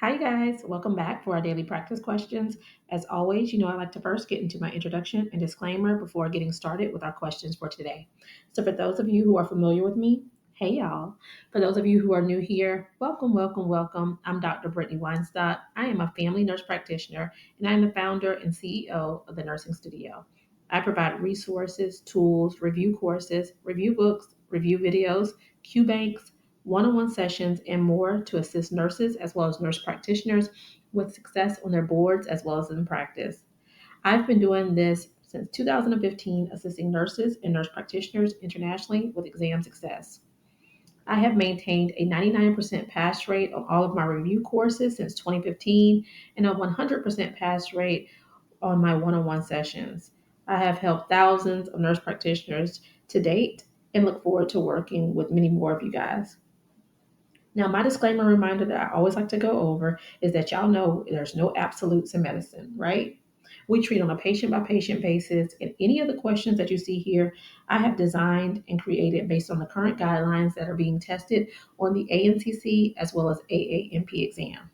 Hi, guys. Welcome back for our daily practice questions. As always, I like to first get into my introduction and disclaimer before getting started with our questions for today. So, for those of you who are familiar with me, hey, y'all. For those of you who are new here, welcome, welcome, welcome. I'm Dr. Brittany Weinstock. I am a family nurse practitioner, and I am the founder and CEO of the Nursing Studio. I provide resources, tools, review courses, review books, review videos, Q banks, one on one sessions, and more to assist nurses as well as nurse practitioners with success on their boards as well as in practice. I've been doing this since 2015, assisting nurses and nurse practitioners internationally with exam success. I have maintained a 99% pass rate on all of my review courses since 2015 and a 100% pass rate on my one on one sessions. I have helped thousands of nurse practitioners to date and look forward to working with many more of you guys. Now, my disclaimer reminder that I always like to go over is that y'all know there's no absolutes in medicine, right? We treat on a patient by patient basis, and any of the questions that you see here, I have designed and created based on the current guidelines that are being tested on the ANCC as well as AAMP exam.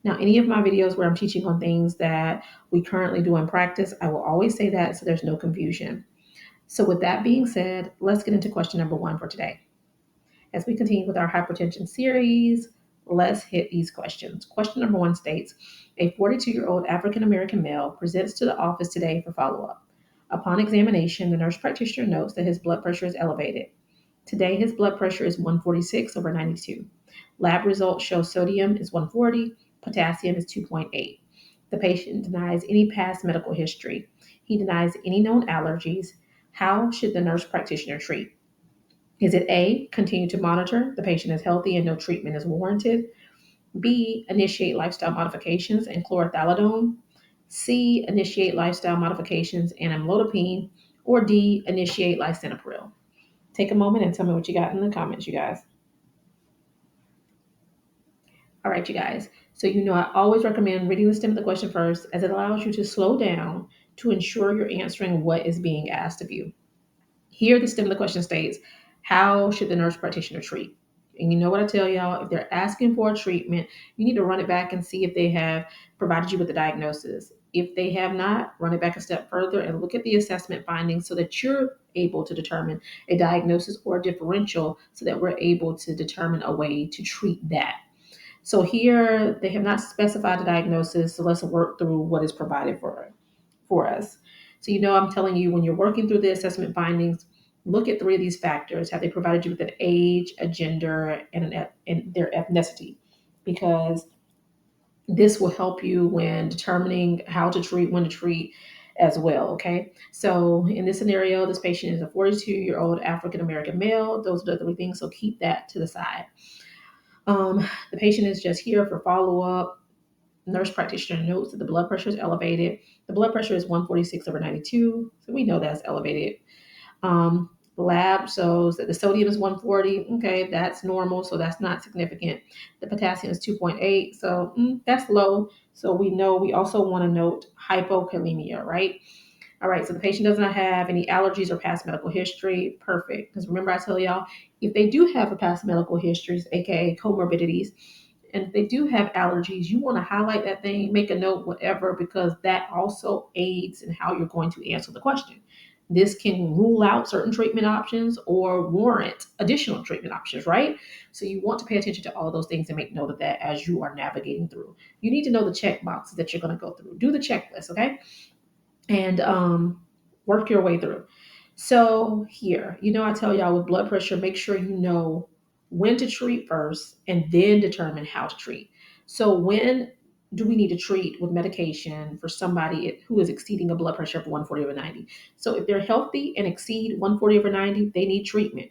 Now, any of my videos where I'm teaching on things that we currently do in practice, I will always say that so there's no confusion. So, with that being said, let's get into question number one for today. As we continue with our hypertension series, let's hit these questions. Question number one states, a 42-year-old African American male presents to the office today for follow-up. Upon examination, the nurse practitioner notes that his blood pressure is elevated. Today, his blood pressure is 146 over 92. Lab results show sodium is 140, potassium is 2.8. The patient denies any past medical history. He denies any known allergies. How should the nurse practitioner treat? Is it A, continue to monitor, the patient is healthy and no treatment is warranted? B, initiate lifestyle modifications and chlorothalidone? C, initiate lifestyle modifications and amlodipine? Or D, initiate lisinopril? Take a moment and tell me what you got in the comments, you guys. All right, you guys. So I always recommend reading the stem of the question first as it allows you to slow down to ensure you're answering what is being asked of you. Here, the stem of the question states, how should the nurse practitioner treat? And you know what I tell y'all, if they're asking for a treatment, you need to run it back and see if they have provided you with the diagnosis. If they have not, run it back a step further and look at the assessment findings so that you're able to determine a diagnosis or a differential so that we're able to determine a way to treat that. So here, they have not specified the diagnosis, so let's work through what is provided for us. So, I'm telling you, when you're working through the assessment findings, look at three of these factors. Have they provided you with an age, a gender, and their ethnicity? Because this will help you when determining how to treat, when to treat as well. Okay. So, in this scenario, this patient is a 42-year-old African American male. Those are the three things. So, keep that to the side. The patient is just here for follow up. Nurse practitioner notes that the blood pressure is elevated. The blood pressure is 146 over 92, so we know that's elevated. The lab shows that the sodium is 140. Okay, that's normal, so that's not significant. The potassium is 2.8, so that's low. So we also want to note hypokalemia, right? All right, so the patient does not have any allergies or past medical history. Perfect. Because remember, I tell y'all, if they do have a past medical histories, aka comorbidities, and if they do have allergies, you want to highlight that thing, make a note, whatever, because that also aids in how you're going to answer the question. This can rule out certain treatment options or warrant additional treatment options, right? So you want to pay attention to all of those things and make note of that as you are navigating through. You need to know the check boxes that you're going to go through. Do the checklist, okay? And work your way through. So here, I tell y'all with blood pressure, make sure you know when to treat first and then determine how to treat. So when do we need to treat with medication for somebody who is exceeding a blood pressure of 140 over 90? So if they're healthy and exceed 140 over 90, they need treatment.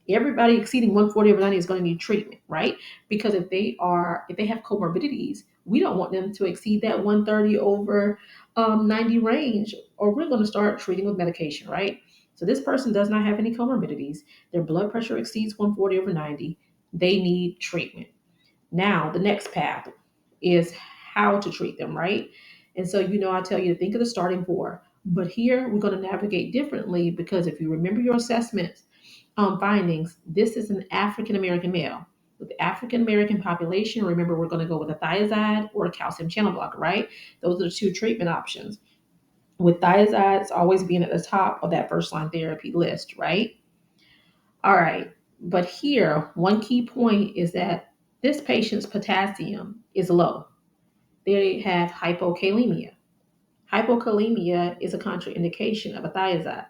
Everybody exceeding 140 over 90 is going to need treatment, right? Because if they have comorbidities, we don't want them to exceed that 130 over 90 range, or we're going to start treating with medication, right? So this person does not have any comorbidities. Their blood pressure exceeds 140 over 90. They need treatment. Now, the next path is how to treat them, right? And so, I tell you to think of the starting four. But here, we're going to navigate differently because if you remember your assessments, findings, this is an African American male. With the African American population, remember we're going to go with a thiazide or a calcium channel blocker, right? Those are the two treatment options. With thiazides always being at the top of that first line therapy list, right? All right. But here, one key point is that this patient's potassium is low. They have hypokalemia. Hypokalemia is a contraindication of a thiazide.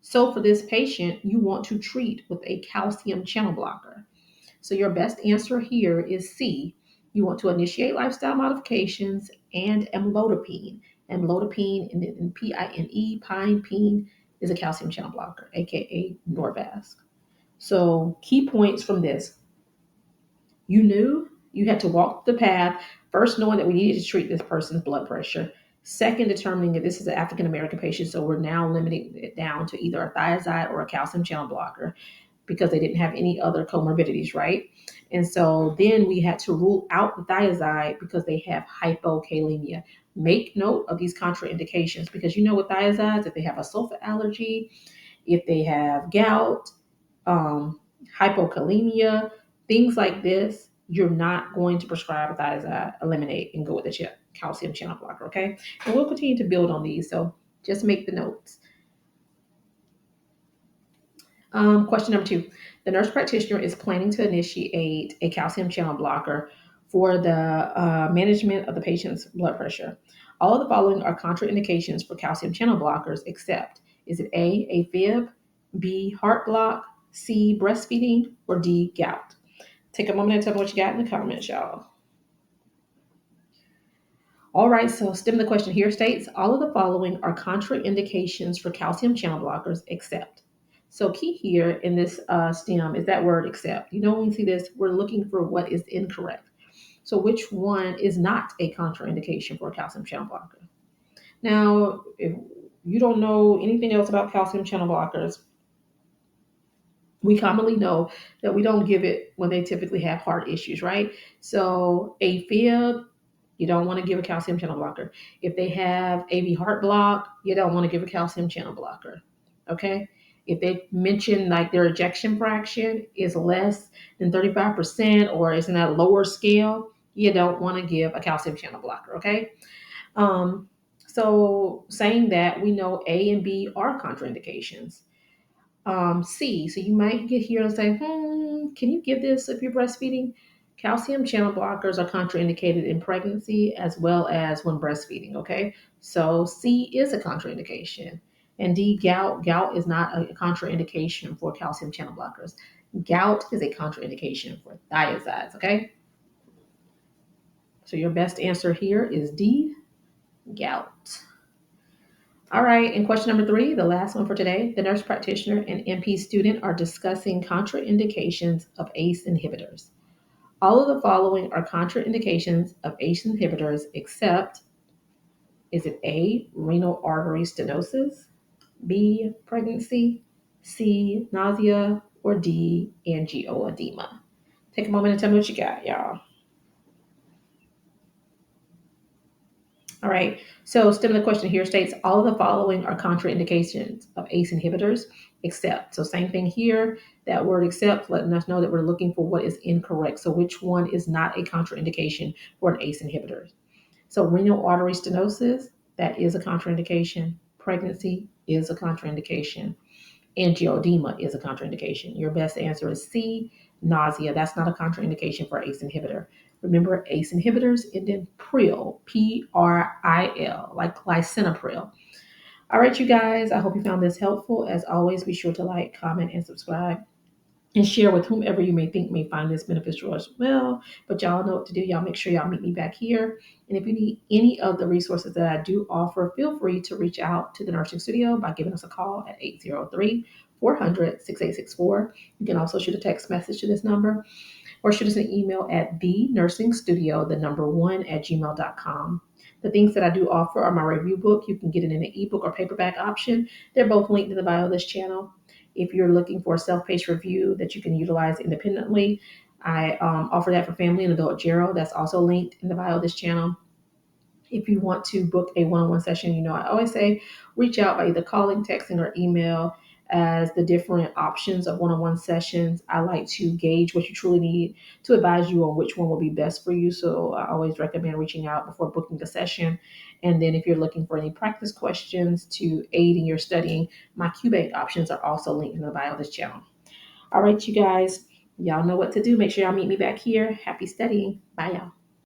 So for this patient, you want to treat with a calcium channel blocker. So your best answer here is C. You want to initiate lifestyle modifications and amlodipine. Amlodipine in PINE, pine is a calcium channel blocker, aka Norvasc. So key points from this. You knew you had to walk the path, first knowing that we needed to treat this person's blood pressure. Second, determining that this is an African American patient, so we're now limiting it down to either a thiazide or a calcium channel blocker because they didn't have any other comorbidities, right? And so then we had to rule out the thiazide because they have hypokalemia. Make note of these contraindications because you know with thiazides, if they have a sulfa allergy, if they have gout, um, hypokalemia, things like this, you're not going to prescribe a thiazide, eliminate, and go with the calcium channel blocker, okay? And we'll continue to build on these, so just make the notes. Question number 2. The nurse practitioner is planning to initiate a calcium channel blocker for the management of the patient's blood pressure. All of the following are contraindications for calcium channel blockers, except is it A, AFib, B, heart block, C, breastfeeding, or D, gout? Take a moment and tell me what you got in the comments, y'all. All right, so stem the question here states all of the following are contraindications for calcium channel blockers, except. So, key here in this stem is that word except. You know, when we see this, we're looking for what is incorrect. So, which one is not a contraindication for a calcium channel blocker? Now, if you don't know anything else about calcium channel blockers, we commonly know that we don't give it when they typically have heart issues, right? So, AFib, you don't want to give a calcium channel blocker. If they have AV heart block, you don't want to give a calcium channel blocker. Okay? If they mention like their ejection fraction is less than 35% or is in that lower scale, you don't want to give a calcium channel blocker. Okay? Um, so, saying that, we know A and B are contraindications. C. So you might get here and say, can you give this if you're breastfeeding? Calcium channel blockers are contraindicated in pregnancy as well as when breastfeeding. Okay, so C is a contraindication. And D, gout. Gout is not a contraindication for calcium channel blockers. Gout is a contraindication for thiazides. Okay, so your best answer here is D, gout. All right, and question number 3, the last one for today. The nurse practitioner and NP student are discussing contraindications of ACE inhibitors. All of the following are contraindications of ACE inhibitors except is it A, renal artery stenosis, B, pregnancy, C, nausea, or D, angioedema? Take a moment and tell me what you got, y'all. All right. So, stem of the question here states all of the following are contraindications of ACE inhibitors, except. So, same thing here. That word except letting us know that we're looking for what is incorrect. So, which one is not a contraindication for an ACE inhibitor? So, renal artery stenosis, that is a contraindication. Pregnancy is a contraindication. Angioedema is a contraindication. Your best answer is C, nausea. That's not a contraindication for ACE inhibitor. Remember, ACE inhibitors end in pril, Pril, like lisinopril. All right, you guys, I hope you found this helpful. As always, be sure to like, comment, and subscribe and share with whomever you may think may find this beneficial as well. But y'all know what to do. Y'all make sure y'all meet me back here. And if you need any of the resources that I do offer, feel free to reach out to the nursing studio by giving us a call at 803-400-6864. You can also shoot a text message to this number or shoot us an email at the nursingstudio, the number 1 at gmail.com. The things that I do offer are my review book. You can get it in an ebook or paperback option. They're both linked in the bio of this channel. If you're looking for a self-paced review that you can utilize independently, I offer that for family and adult Gero. That's also linked in the bio of this channel. If you want to book a one-on-one session, you know I always say reach out by either calling, texting, or email. as the different options of one-on-one sessions. I like to gauge what you truly need to advise you on which one will be best for you. So I always recommend reaching out before booking the session. And then if you're looking for any practice questions to aid in your studying, my Cubase options are also linked in the bio of this channel. All right, you guys, y'all know what to do. Make sure y'all meet me back here. Happy studying. Bye, y'all.